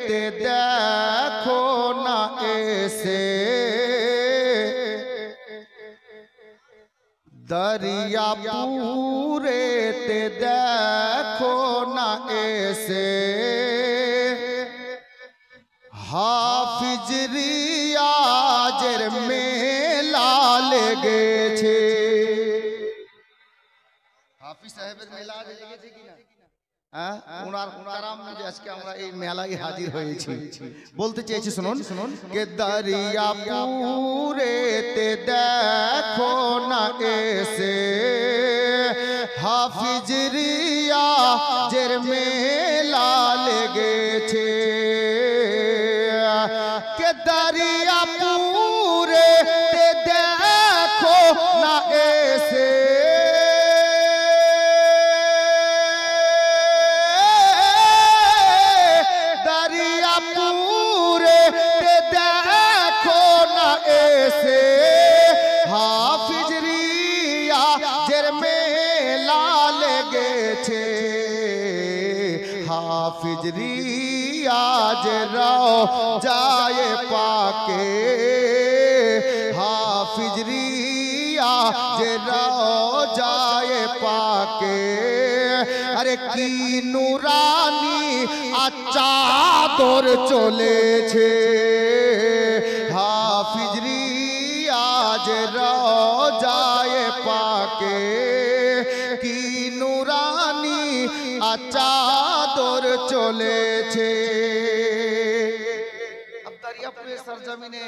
ते देखो ना ऐसे दरिया पूरे ते देखो ना ऐसे हाफिज रियाजेर मेला लेगेছে হাফিজ সাহেবের মেলা লেগেছে কিনা হ্যাঁ ওনার কারাম যে আজকে আমরা এই মেলায় হাজির হয়েছি বলতে চেয়েছি শুনুন কে দরিয়া পুরে তে দেখো না এসে হাফিজ রিয়াজের মেলা লেগেছে কে দরিয়া পুরে তে দেখো না এসে हाफिज रियाजेर मेला लेगेছে हाफिज रियाजेर রওজায়ে পাকে हाफिज रियाजेर রওজায়ে পাকে अरे की নুরানি চাদর চলেছে हाफिज रियाजेर রওজায়ে পাকে কি নুরানি চাদর চলেছে দরিয়াপুরের সরজমিনে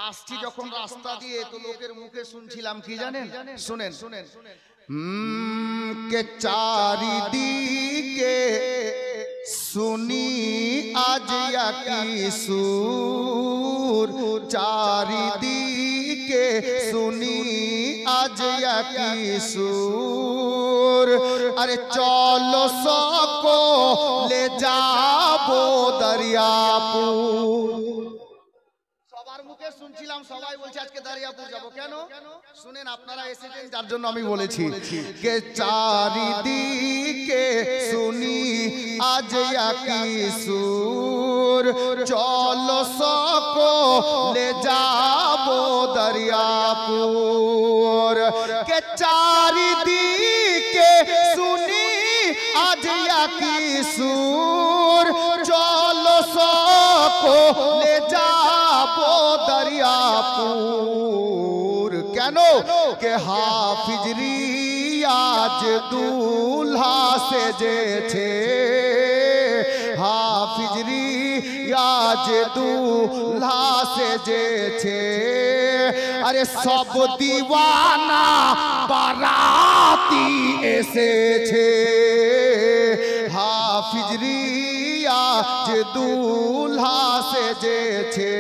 আসছি যখন রাস্তা দিয়ে তো লোকের মুখে শুনছিলাম কি জানেন শুনেন के चारिदिके सुनी आज की सुर चारिदिके सुनी आज की सुर अरे चलो सको ले जाबो दरियापुर সবার মুখে শুনছিলাম সবাই বলছে আজকে দরিয়াপুর যাব কেন শুনেন আপনারা এসেছেন যার জন্য আমি বলেছি কে চারিদিকে শুনি আজ কি সুর চলো সको ले जाबो दरियापुर के चारिदिके सुनी आज की सुर चलो सको ले जाबो दरियापुर কেনো के हाफिज रियाज दूल्हा সেজেছে हाफिज रियाज दूल्हा সেজেছে अरे सब दीवाना बाराती এসেছে हाफिज रियाज दूल्हा সেজেছে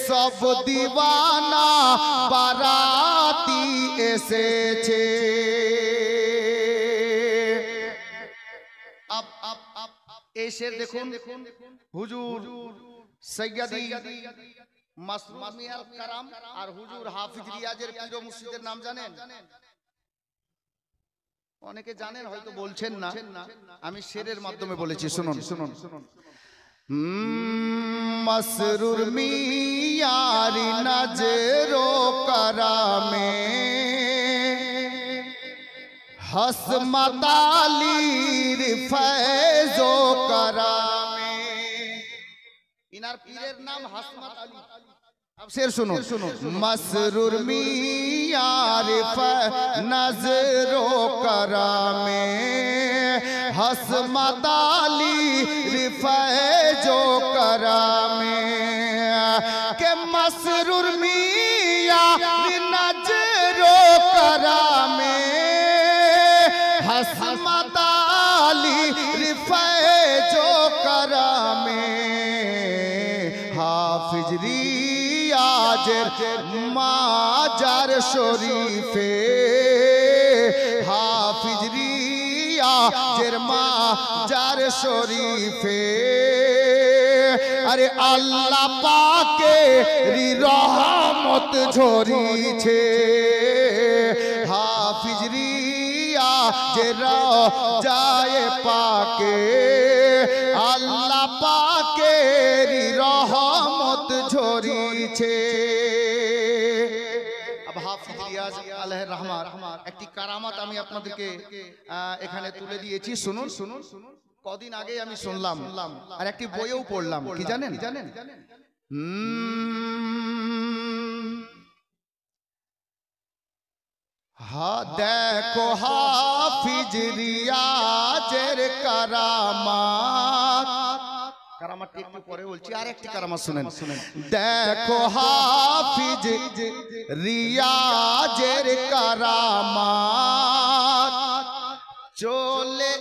सब दीवाना बाराती এসেছে अब এই শের দেখুন হুজুর সৈয়দি মাসরুর মিয়াল কারাম আর হুজুর হাফিজ রিয়াজের পীর ও মুর্শিদের নাম জানেন অনেকে জানেন হয়তো বলছেন না আমি শেরের মাধ্যমে বলেছি শুনুন मसरूर मियारी नजरो करामे हसमतालीर फैजो करामे इनार पीरेर नाम हसमत अली अब शेर सुनो मसरूर मियार नजरो करामे हसमताली रिफैजो करामे के मसरूर मियार नजरो करामे हसमताली रिफैजो करामे हाफिज रियाजेर माजार शरीफे हाफिज रियाजेर माजार शरीफे अरे अल्लाह पाके री रहमत झरिছে हाफिज रिया যে রওজায়ে পাকে আল্লাহ পাকের রহমত ঝরিছে। হাফিজ রিয়াজ আলাইহির রহমাত একটি কারামাত আমি আপনাদেরকে এখানে তুলে দিয়েছি, শুনুন শুনুন। কদিন আগে আমি শুনলাম আর একটি বইয়েও পড়লাম, কি জানেন? দেখো হাফিজ রিয়াজের কারামাত, কারামাতটি একটু পরে বলছি, আর একটি কারামাত শুনেন। দেখো হাফিজ রিয়াজের কারামাত, চলে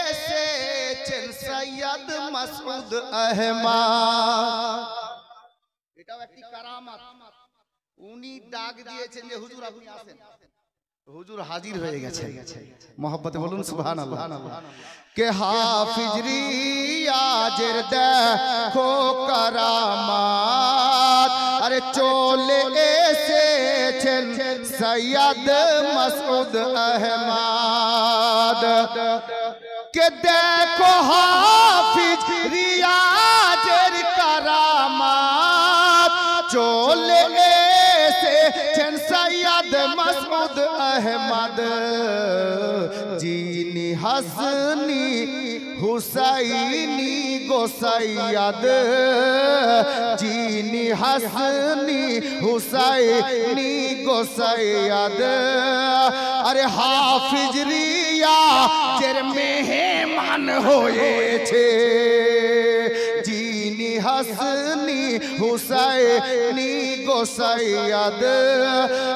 এসেছেন সৈয়দ মাসউদ আহমদ। এটাও একটি কারামাত। উনি ডাক দিয়েছেন যে হুজুর আপনি আসেন, হুজুর হাজির হয়ে গেছে। মোহাব্বতে বলুন সুবহানাল্লাহ। কে হাফিজ রিয়াজের দেখো কারামাত, আরে চলে এসেছেন সৈয়দ মাসউদ আহমদ। কে দেখো হাফিজ রিয়াজের কারামাত, চলে এসেছেন সৈয়দ মাসউদ আহমদ। যিনি হাসনি হুসাইনি গো সৈয়দ, যিনি হাসনি হুসাইনি গো সৈয়দ। আরে হাফিজ রিয়াজের মেহমান হয়েছে, যিনি হাসনি হুসাইনি গো সৈয়দ।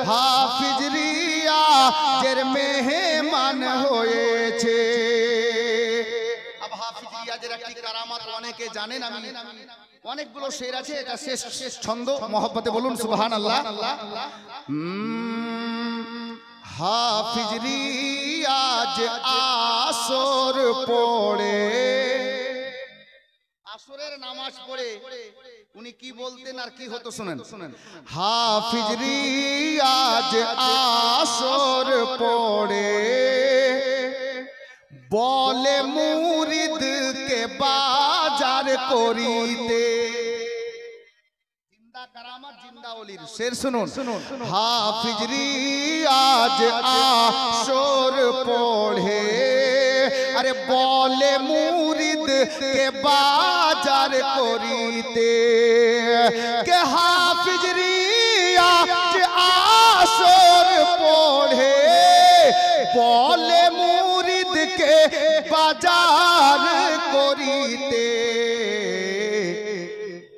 হাফিজ রিয়াজের মেহমান হয়েছে। হাফিজ রিয়াজের একটি কারামাত অনেকে জানেন, আমি অনেকগুলো শের আছে, এটা শেষ ছন্দ। মোহাব্বতে বলুন সুবহানাল্লাহ। হাফিজ রিয়াজ আসর পড়ে, আসরের নামাজ পড়ে উনি কি বলতেন আর কি হতো শুনেন। হাফিজ রিয়াজ আসর পড়ে, বলে মুরিদকে বাজার করিতে। জিন্দা কারামাত, জিন্দা ওলির শের শুনুন। হাফিজ রিয়াজ আসর পড়ে, আরে বলে মুরিদকে বাজার করিতে। কে হাফিজ রিয়াজ আসর পড়ে, বলে মুরিদকে বাজার করিতে।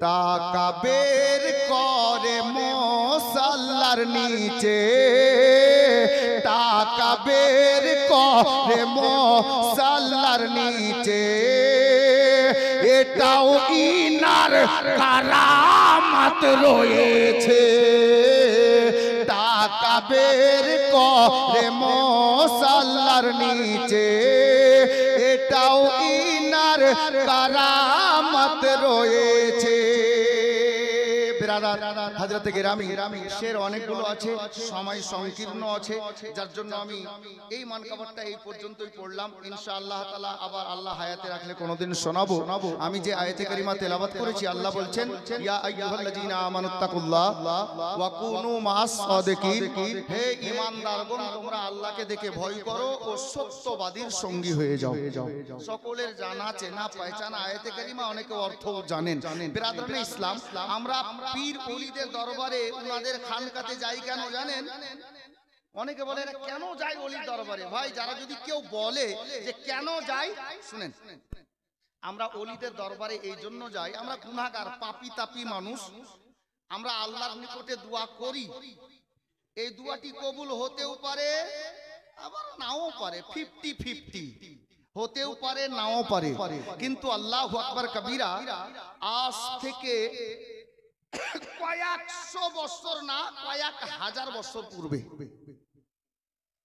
টাকা বের করে মুসাল্লার নিচে, টাকা বের করে মুসাল্লার নিচে। এটাও ইনার কারামাত রয়েছে, টাকা বের করে মুসাল্লার নিচে। এটাও ইনার কারামাত রয়েছে। হযরত গিরামি শের অনেকগুলো আছে, সময় সংকীর্ণ আছে, যার জন্য আমি এই মানকাবারটা এই পর্যন্তই পড়লাম। ইনশাআল্লাহ তাআলা আবার আল্লাহ হায়াতে রাখলে কোনোদিন শোনাবো। আমি যে আয়াতে কারিমা তেলাওয়াত করেছি, আল্লাহ বলছেন ইয়া আইয়ুহাল্লাযীনা আমানুত্তাকুল্লাহ ওয়া কুনু মা'আস সাদিকিন, হে ঈমানদারগণ তোমরা আল্লাহকে দেখে ভয় করো ও সত্যবাদীর সঙ্গী হয়ে যাও। সকলের জানা চেনা পহচানা আয়াতে কারিমা, অনেকে অর্থ জানেন। বিরাদরানে ইসলাম, আমরা পীর ওলিদের দরবারে উনাদের খানকাতে যাই কেন জানেন? অনেকে বলে কেন যাই ওলির দরবারে? ভাই, যারা যদি কেউ বলে যে কেন যাই, শুনেন, আমরা ওলিদের দরবারে এই জন্য যাই, আমরা গুনাহগার পাপী তাপী মানুষ, আমরা আল্লাহর নিকটে দোয়া করি। এই দোয়াটি কবুল হতেও পারে আবার নাও পারে, 50-50 হতেও পারে নাও পারে। কিন্তু আল্লাহু আকবার কবীরা, আজ থেকে কয়েকশো বছর না, কয়েক হাজার বছর পূর্বে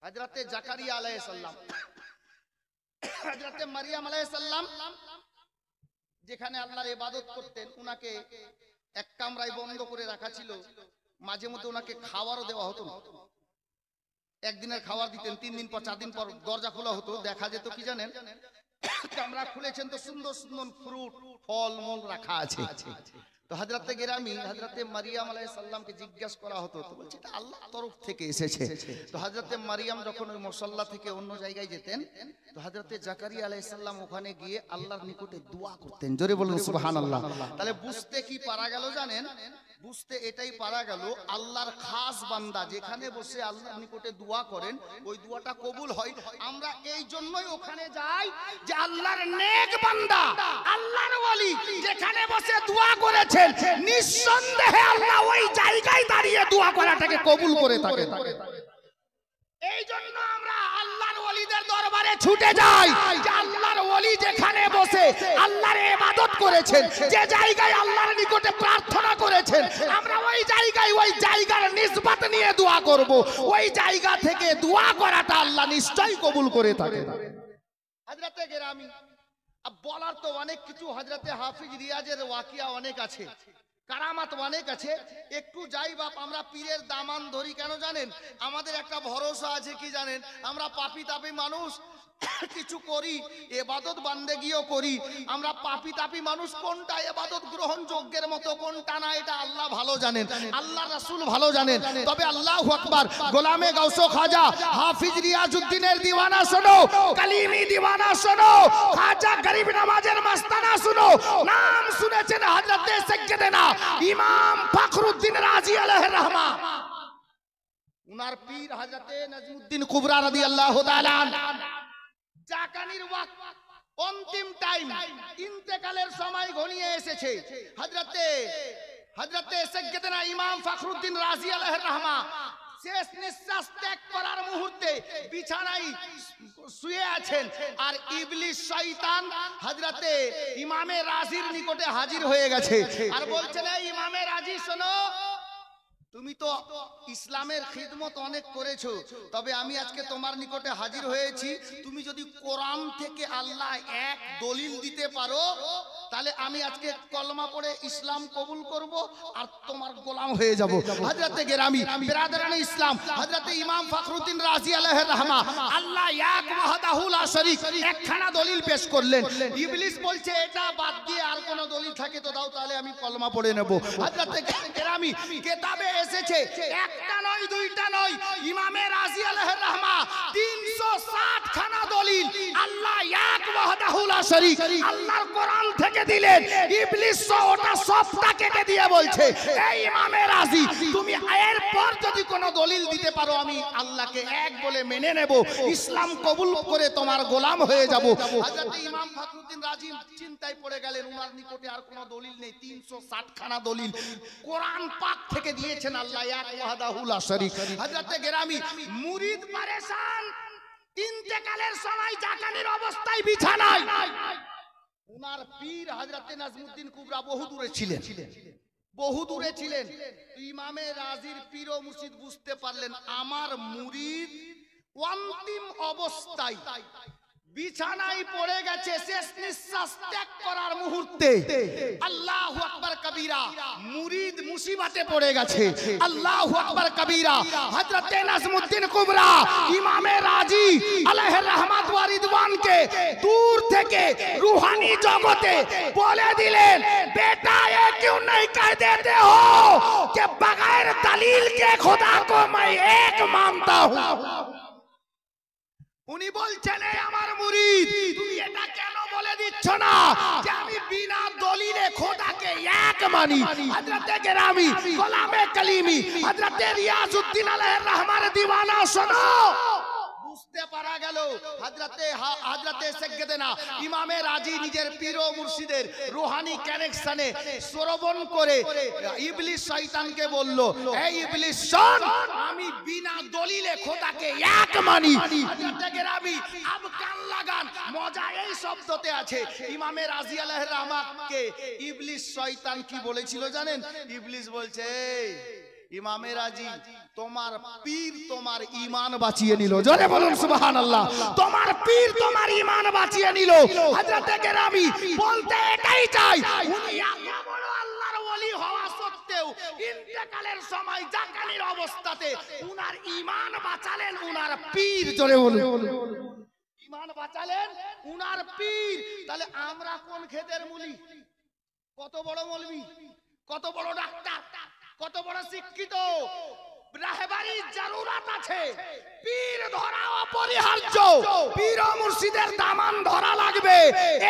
হযরতে জাকারিয়া আলাইহিস সালাম, হযরতে মারিয়াম আলাইহিস সালাম যেখানে আল্লাহর ইবাদত করতেন, উনাকে এক কামরায় বন্ধ করে রাখা ছিল। মাঝে মধ্যে উনাকে খাবারও দেওয়া হতো না। একদিনের খাবার দিতেন, 3 দিন পর 4 দিন পর দরজা খোলা হতো, দেখা যেত কি জানেন, কামরা খুলেছেন তো সুন্দর সুন্দর ফ্রুট ফল মূল রাখা আছে। তো হযরতে গেরামি হযরতে মারিয়াম আলাইহিস সালামকে জিজ্ঞাসা করা হতো, তো বলছে এটা আল্লাহর তরফ থেকে এসেছে। তো হযরতে মারিয়াম যখন ওই মুসাল্লা থেকে অন্য জায়গায় যেতেন, তো হযরতে জাকারিয়া আলাইহিস সালাম ওখানে গিয়ে আল্লাহর নিকটে দোয়া করতেন। জোরে বলুন সুবহানাল্লাহ। তাহলে বুঝতে কি পারা গেল জানেন, বুঝতে এটাই পারা গেল আল্লাহর খাস বান্দা যেখানে বসে আল্লাহর নিকটে দোয়া করেন ওই দোয়াটা কবুল হয়। আমরা এই জন্যই ওখানে যাই যে আল্লাহর নেক বান্দা আল্লাহর ওলি যেখানে বসে দোয়া করেছেন নিঃসন্দেহে আল্লাহ ওই জায়গায় দাঁড়িয়ে দোয়া করাটাকে কবুল করে থাকেন। এই জন্য আমরা আল্লাহর ওলিদের দরবারে ছুটে যাই যে আল্লাহর ওলি যেখানে বসে আল্লাহর ইবাদত করেছেন, যে জায়গায় আল্লাহর নিকটে প্রার্থনা করেছেন, আমরা ওই জায়গায় ওই জায়গার নিসবত নিয়ে দোয়া করব। ওই জায়গা থেকে দোয়া করাটা আল্লাহ নিশ্চয়ই কবুল করে থাকেন। হযরতে গেরামি বলার তো অনেক কিছু, হযরতে হাফিজ রিয়াজের ওয়াকিয়া অনেক আছে, কারামাত অনেক আছে। একটু যাই বাপ, আমরা পীরের দামান ধরি কেন জানেন, আমাদের একটা ভরসা আছে কি জানেন, আমরা পাপী তাপী মানুষ কিছু করি, ইবাদত বান্দেগিও করি, আমরা পাপী তাপী মানুষ, কোনটা ইবাদত গ্রহণযোগ্যের মতো কোনটা না এটা আল্লাহ ভালো জানেন, আল্লাহ রাসূল ভালো জানেন। তবে আল্লাহু আকবার, গোলামে গাউসো খাজা হাফিজ রিয়াজউদ্দিনের দিওয়ানা শোনো, কালিমি দিওয়ানা শোনো, খাজা গরিব নওয়াজের মাস্তানা শোনো। নাম শুনেছেন হযরতে সাইয়্যিদানা ইমাম ফখরুদ্দিন রাজি আলাইহির রহমা, উনার পীর হযরতে নাজমুদ্দিন কুবরা রাদিয়াল্লাহু তাআলা জাকানির ওয়াক্ত অন্তিম টাইম, ইন্তেকালের সময় ঘনিয়ে এসেছে। হযরতে সাইয়্যিদানা ইমাম ফখরুদ্দিন রাজি আলাইহির রহমা শেষ নিঃশ্বাস ত্যাগ করার মুহূর্তে বিছানায় শুয়ে আছেন, আর ইবলিস শয়তান হযরতে ইমামে রাজির নিকটে হাজির হয়ে গেছে আর বলছেন, এই ইমামে রাজি শোনো, তুমি তো ইসলামের খিদমত অনেক করেছো, তবে আমি আজকে তোমার নিকটে হাজির হয়েছি, তুমি যদি কোরআন থেকে আল্লাহ এক দলিল দিতে পারো তাহলে আমি আজকে কলমা পড়ে ইসলাম কবুল করব আর তোমার গোলাম হয়ে যাব। হযরতে গেরামি বিরাদরানে ইসলাম হযরতে ইমাম ফখরুদ্দিন রাজি আলাইহির রহমা আল্লাহ এক ওয়াহদাহু লা শরীক একখানা দলিল পেশ করলেন। ইবলিস বলছে এটা বাদ দিয়ে আর কোন দলিল থাকে তো দাও, তাহলে আমি কলমা পড়ে নেব। হযরতে গেরামি কিতাবে এসেছে একটা নয় দুইটা নয়, ইমামে রাজি আলাইহির রহমা 360 খানা দলিল আল্লাহ এক ওয়াহদাহু লা শরীক আল্লাহর কোরআন থেকে দিলেন। ইবলিস ওটা সবটা কেটে দিয়ে বলছে, এই ইমামে রাজি তুমি এর পর যদি কোনো দলিল দিতে পারো আমি আল্লাহকে এক বলে মেনে নেব, ইসলাম কবুল করে তোমার গোলাম হয়ে যাব। হযরত ইমাম ফখরুদ্দিন রাজি চিন্তায় পড়ে গেলেন, উনার নিকটে আর কোনো দলিল নেই, 360 খানা দলিল কোরআন পাক থেকে দিয়েছেন আল্লাহ এক ওয়াহদাহু লা শরীক। হযরত গেরামি মুরিদ পরেশান, ইন্তেকালের সময় জাকানির অবস্থায় বিছানায়, উনার পীর হযরতে নাজমুদ্দিন কুবরা বহু দূরে ছিলেন, বহু দূরে ছিলেন। ইমামে রাজির পীর ও মুর্শিদ বুঝতে পারলেন আমার মুরিদ অন্তিম অবস্থায় বিছানায় পড়ে গেছে, শেষ নিঃশ্বাস ত্যাগ করার মুহূর্তে। আল্লাহু আকবার কবীরা, মুরিদ মুসিবতে পড়ে গেছে। আল্লাহু আকবার কবীরা, হযরতে নাজমুদ্দিন কুবরা ইমামে রাজি আলাইহির রহমাত ওয়া রিদওয়ানকে দূর থেকে রূহানি জগতে বলে দিলেন, বেটা ये क्यों नहीं कह देते हो कि बगैर दलील के खुदा को मैं एक मानता हूं। উনি বলছেন আমার মুরিদ তুমি এটা কেন বলে দিচ্ছ না যে আমি বিনা দলিলে খোদাকে এক মানি। হযরতে গেরামি গোলামে কালিমি হযরতে রিয়াজউদ্দিন আলাইহির রহমার দিওয়ানা শোনো, বুঝতে পারা গেল হযরতে সাইয়্যিদানা ইমামে রাজি নিজের পীর ও মুর্শিদের রূহানি কানেকশনে শ্রবণ করে ইবলিস শয়তানকে বলল, এই ইবলিস শোন, আমি বিনা দলিলে খোদাকে এক মানি। হযরতে গেরামি আব কান লাগান, মজা এই শব্দতে আছে। ইমামে রাজি আলাইহির রহমাকে ইবলিস শয়তান কি বলেছিল জানেন? ইবলিস বলছে, ইমামে রাজি তোমার পীর তোমার ঈমান বাঁচিয়ে নিল। জোরে বলুন সুবহানাল্লাহ। তোমার পীর তোমার ঈমান বাঁচিয়ে নিল। হযরতে গেরামি বলতে এটাই চাই, উনি এত বড় আল্লাহর ওলি হওয়া সত্ত্বেও ইন্তেকালের সময় জাকানির অবস্থাতে উনার ঈমান বাঁচালেন উনার পীর। জোরে বলুন, ঈমান বাঁচালেন উনার পীর। তাহলে আমরা কোন খেতের মুলি? কত বড় মৌলবি, কত বড় ডাক্তার, কত বড় শিক্ষিত, রাহবারির জরুরত আছে। পীর ধরা অপরিহার্য, পীর ও মুর্শিদের দামান ধরা লাগবে।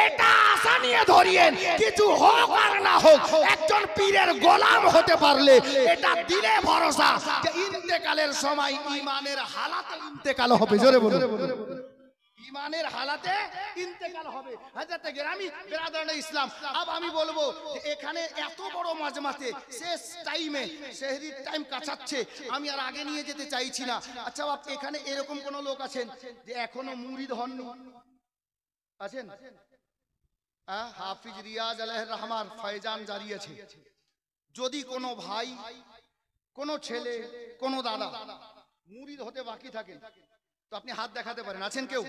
এটা আশা নিয়ে ধরিয়েন, কিছু হোক আর না হোক একজন পীরের গোলাম হতে পারলে এটা দিলে ভরসা যে ইন্তেকালের সময় ঈমানের হালাতে ইন্তেকাল হবে। জোরে বলুন, ঈমানের হালাতে ইন্তেকাল হবে। হযরত গ্রামী বিরাদরানে ইসলাম, अब আমি বলবো যে এখানে এত বড় মাজমাতে শেষ টাইমে সেহরির টাইম কাছাচ্ছে, আমি আর আগে নিয়ে যেতে চাইছি না। আচ্ছা বাপ, এখানে এরকম কোন লোক আছেন যে এখনো মুরিদ হননি? আছেন? হাফিজ রিয়াজ আলাইহির রহমান ফয়জান জারি আছে। যদি কোনো ভাই, কোনো ছেলে, কোনো দাদা মুরিদ হতে বাকি থাকেন তো আপনি হাত দেখাতে পারেন। আছেন কেউ?